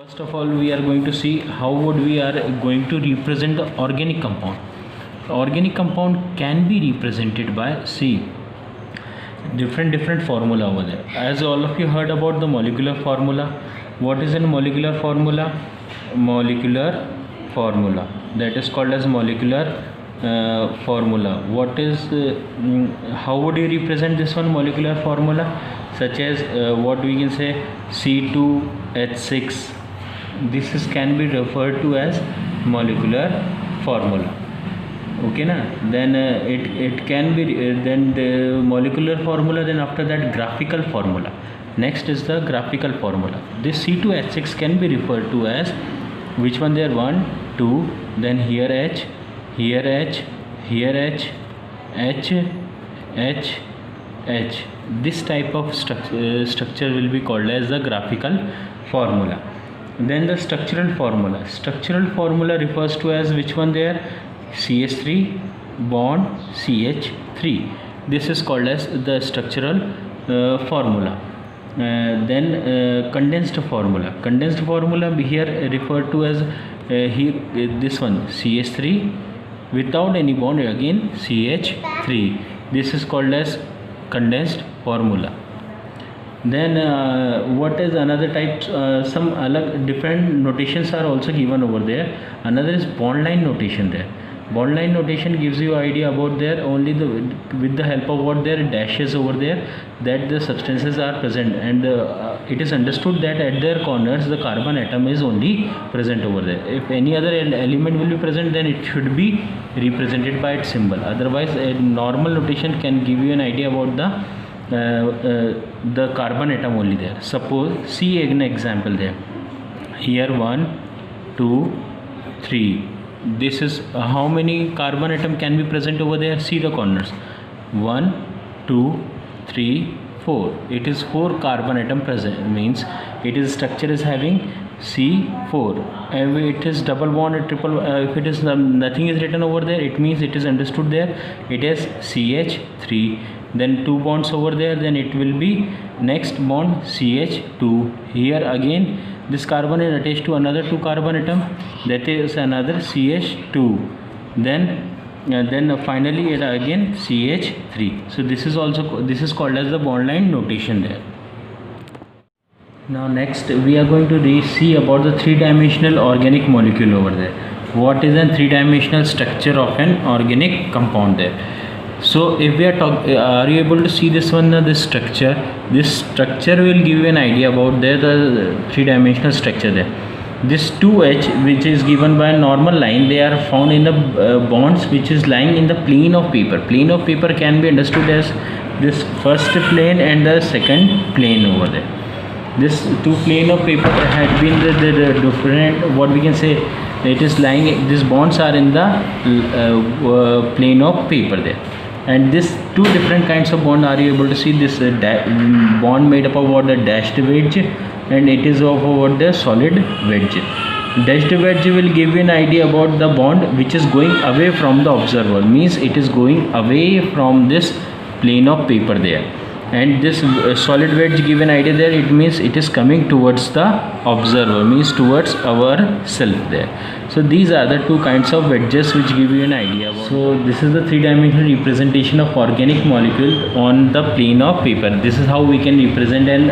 First of all, we are going to see how would we are going to represent the organic compound. Organic compound can be represented by different formula over there. As all of you heard about the molecular formula, what is a molecular formula? Molecular formula, that is called as molecular formula. What is how would you represent this one molecular formula? Such as what we can say C2H6. This is can be referred to as molecular formula. Okay na? Then it can be then the molecular formula, then after that graphical formula. Next is the graphical formula. This C2H6 can be referred to as which one there? 1 2, then here H, here H, here H, H, H, H. This type of structure will be called as the graphical formula. Then the structural formula. Structural formula refers to as which one there? CH3 bond CH3. This is called as the structural formula. Then condensed formula. Condensed formula here referred to as here this one CH3 without any bond, again CH3. This is called as condensed formula. Then what is another type? Some different notations are also given over there. Another is bond line notation there. Bond line notation gives you idea about there only with the help of what there dashes over there, that the substances are present, and it is understood that at their corners the carbon atom is only present over there. If any other element will be present, then it should be represented by its symbol. Otherwise a normal notation can give you an idea about the carbon atom only there. Suppose see an example there. Here 1 2 3. This is how many carbon atom can be present over there? See the corners. 1 2 3 4. It is 4 carbon atom present, means it is structure is having C4. If it is double bond or triple, if it is nothing is written over there, it means it is understood there it is CH3. Then 2 bonds over there, then it will be next bond CH2. Here again this carbon is attached to another 2 carbon atom, that is another CH2. Then finally it again CH3. So this is called as the bond line notation there. Now next we are going to see about the 3-dimensional organic molecule over there. What is a 3-dimensional structure of an organic compound there? So if we are you able to see this one, this structure will give you an idea about the 3-dimensional structure there. This 2H which is given by a normal line, they are found in the bonds which is lying in the plane of paper. Plane of paper can be understood as this first plane and the second plane over there. This 2 plane of paper had been the different, what we can say, it is lying, these bonds are in the plane of paper there. And this 2 different kinds of bond, are you able to see this bond made up of what the dashed wedge, and it is of what the solid wedge. Dashed wedge will give you an idea about the bond which is going away from the observer, means it is going away from this plane of paper there. And this solid wedge give an idea there, it means it is coming towards the observer, means towards our self there. So these are the 2 kinds of wedges which give you an idea about. So this is the 3-dimensional representation of organic molecule on the plane of paper. This is how we can represent an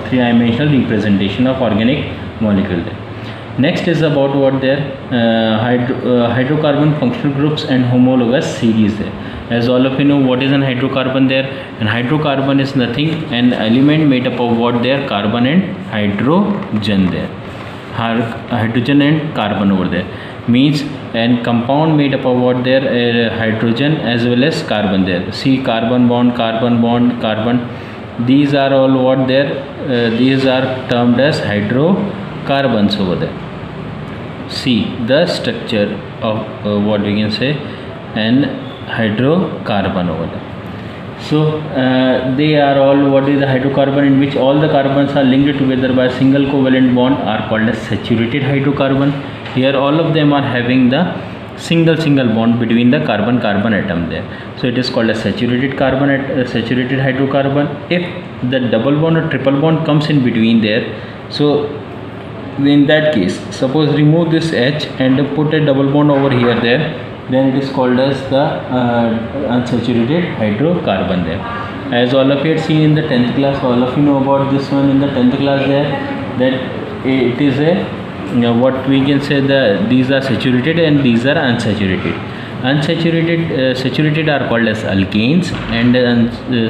3-dimensional representation of organic molecule there. Next is about what there hydrocarbon functional groups and homologous series there. As all of you know, what is an hydrocarbon there? And hydrocarbon is nothing, an element made up of what there? Carbon and hydrogen there. Hydrogen and carbon over there, means an compound made up of what there? Hydrogen as well as carbon there. See carbon bond, carbon bond, carbon. These are all what there? These are termed as hydrocarbons over there. See the structure of what we can say an hydrocarbon over there. So they are all what is the hydrocarbon in which all the carbons are linked together by a single covalent bond are called as saturated hydrocarbon. Here all of them are having the single bond between the carbon atom there. So it is called a saturated hydrocarbon. If the double bond or triple bond comes in between there, so In that case, suppose remove this H and put a double bond over here there, then it is called as the unsaturated hydrocarbon there. As all of you had seen in the 10th class, all of you know about this one in the 10th class there, that it is a what we can say, these are saturated and these are unsaturated. Saturated are called as alkanes, and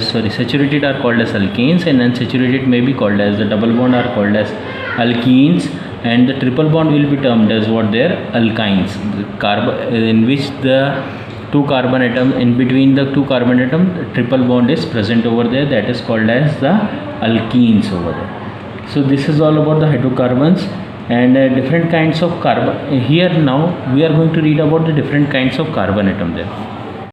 saturated are called as alkanes, and unsaturated may be called as, the double bond are called as alkenes, and the triple bond will be termed as what, they are alkynes, in which the two carbon atom, in between the two carbon atom, the triple bond is present over there, that is called as the alkenes over there. So this is all about the hydrocarbons and different kinds of carbon. Here now we are going to read about the different kinds of carbon atom there.